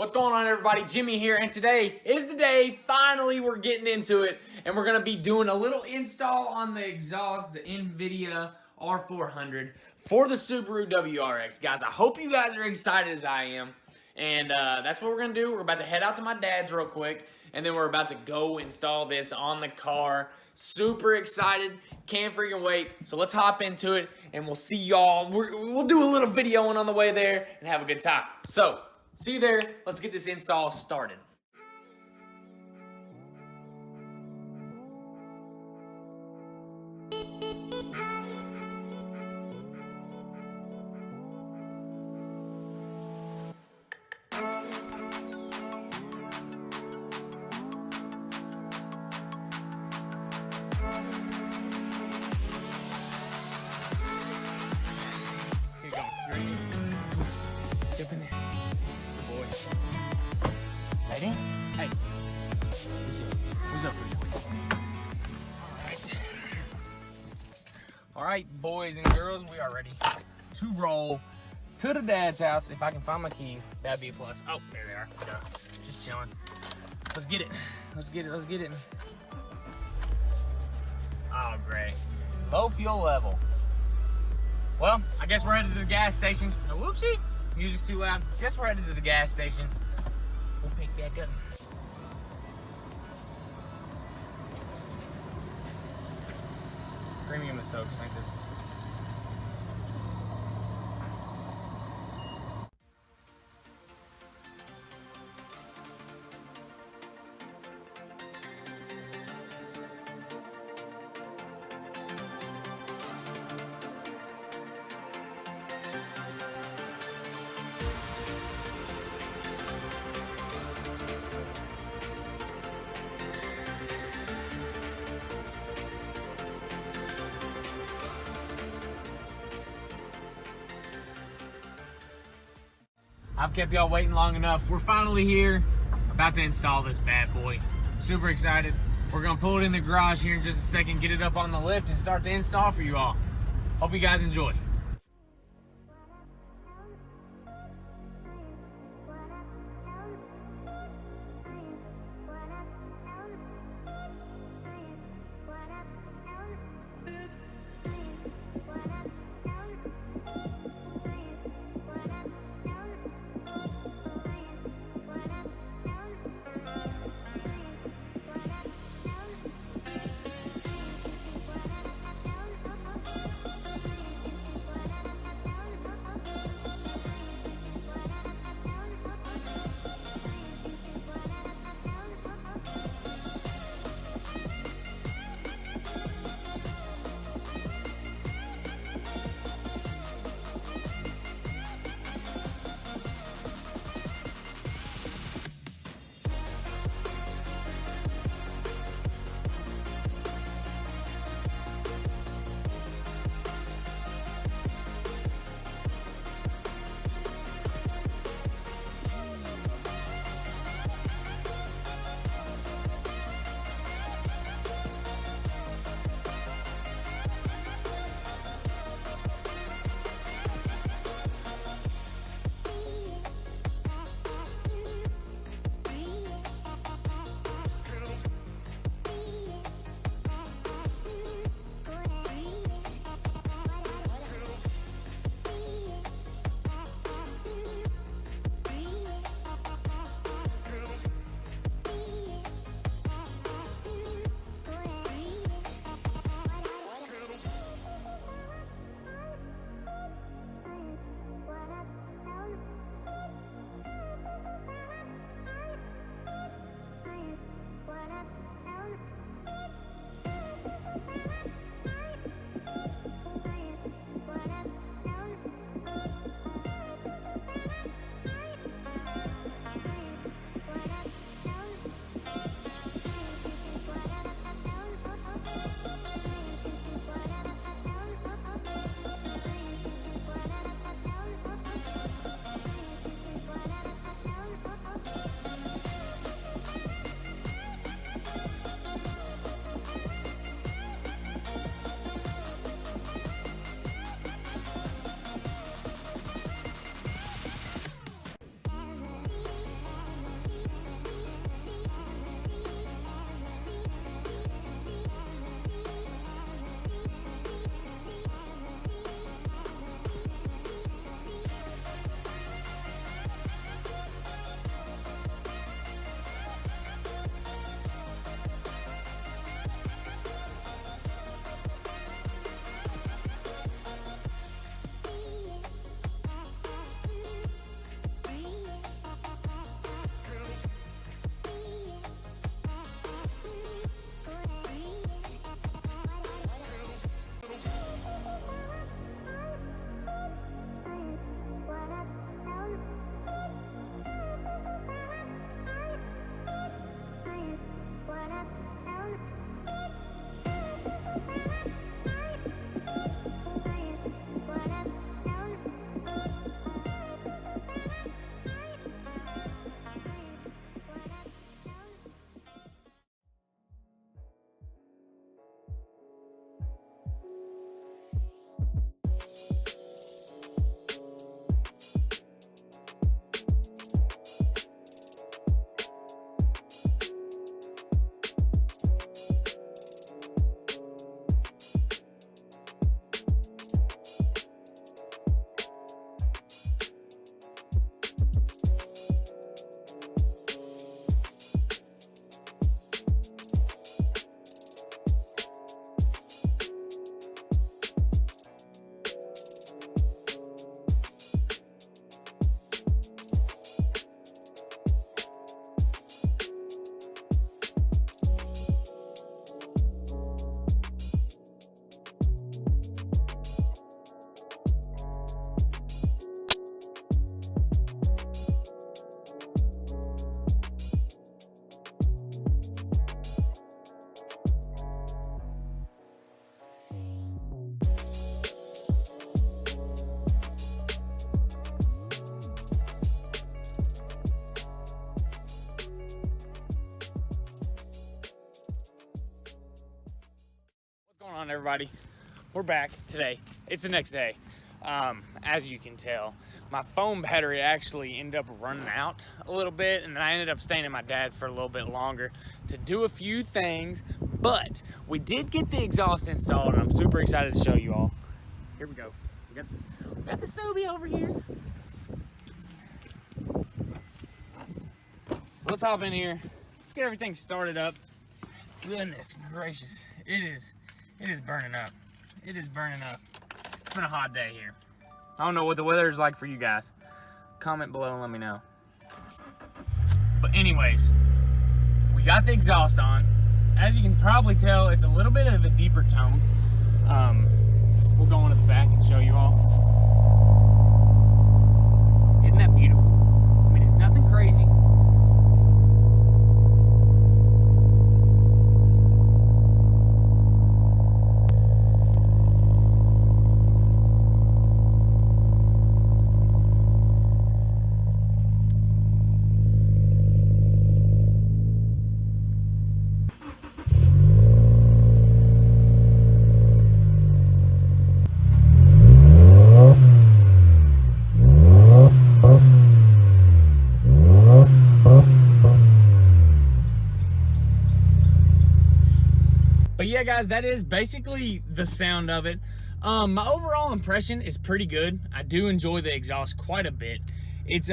What's going on, everybody? Jimmy here, and today is the day. Finally, we're getting into it, and we're gonna be doing a little install on the exhaust, the Invidia R400 for the Subaru WRX. Guys, I hope you guys are excited as I am, and that's what we're gonna do. We're about to head out to my dad's real quick, and then we're about to go install this on the car. Super excited, can't freaking wait. So let's hop into it, and we'll see y'all. We'll do a little videoing on the way there and have a good time. So, see you there. Let's get this install started. Here you go. You ready? Jump in there. Good boy. Ready? Hey. Who's up for you? Alright, boys and girls, we are ready to roll to the dad's house. If I can find my keys, that'd be a plus. Oh, there they are. Duh. Just chilling. Let's get it. Let's get it. Let's get it. Oh, great. Low fuel level. Well, I guess we're headed to the gas station. Oh, whoopsie. Music's too loud. Guess we're headed to the gas station. We'll pick that up. Premium is so expensive. I've kept y'all waiting long enough. We're finally here, about to install this bad boy. Super excited. We're gonna pull it in the garage here in just a second, get it up on the lift, and start the install for you all. Hope you guys enjoy. on, everybody? We're back today. It's the next day. As you can tell, my phone battery actually ended up running out a little bit, and then I ended up staying at my dad's for a little bit longer to do a few things, but we did get the exhaust installed, and I'm super excited to show you all. Here we go. We got the Subi over here. So let's hop in here. Let's get everything started up. Goodness gracious, it is burning up. It is burning up. It's been a hot day here. I don't know what the weather is like for you guys. Comment below and let me know. But anyways, we got the exhaust on. As you can probably tell, it's a little bit of a deeper tone. We'll go into the back and show you all. Isn't that beautiful? I mean, it's nothing crazy. But yeah, guys, that is basically the sound of it. My overall impression is pretty good. I do enjoy the exhaust quite a bit. It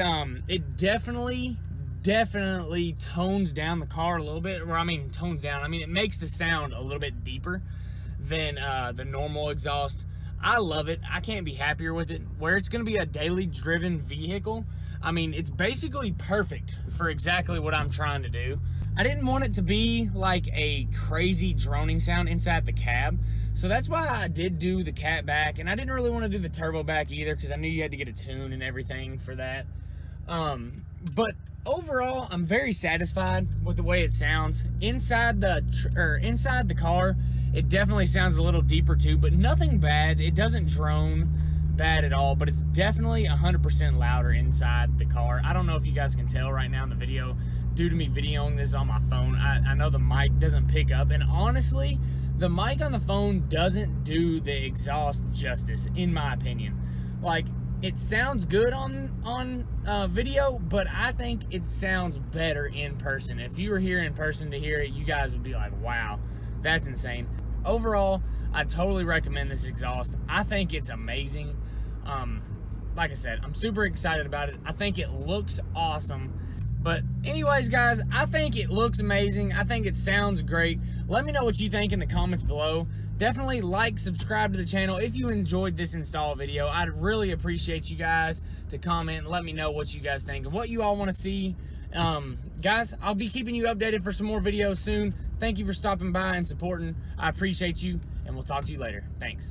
definitely tones down the car a little bit. Or I mean, tones down. I mean, it makes the sound a little bit deeper than the normal exhaust. I love it. I can't be happier with it. Where it's going to be a daily driven vehicle, I mean, it's basically perfect for exactly what I'm trying to do. I didn't want it to be like a crazy droning sound inside the cab, so that's why I did do the cat back, and I didn't really want to do the turbo back either because I knew you had to get a tune and everything for that. But overall, I'm very satisfied with the way it sounds. Inside the car, it definitely sounds a little deeper too, but nothing bad. It doesn't drone bad at all, but it's definitely 100% louder inside the car. I don't know if you guys can tell right now in the video due to me videoing this on my phone. I know the mic doesn't pick up, and honestly, the mic on the phone doesn't do the exhaust justice, in my opinion. Like, it sounds good on video, but I think it sounds better in person. If you were here in person to hear it, you guys would be like, wow, that's insane. Overall, I totally recommend this exhaust. I think it's amazing. Like I said, I'm super excited about it. I think it looks awesome. But anyways, guys, I think it looks amazing. I think it sounds great. Let me know what you think in the comments below. Definitely like, subscribe to the channel if you enjoyed this install video. I'd really appreciate you guys to comment and let me know what you guys think and what you all want to see. Guys, I'll be keeping you updated for some more videos soon. Thank you for stopping by and supporting. I appreciate you, and we'll talk to you later. Thanks.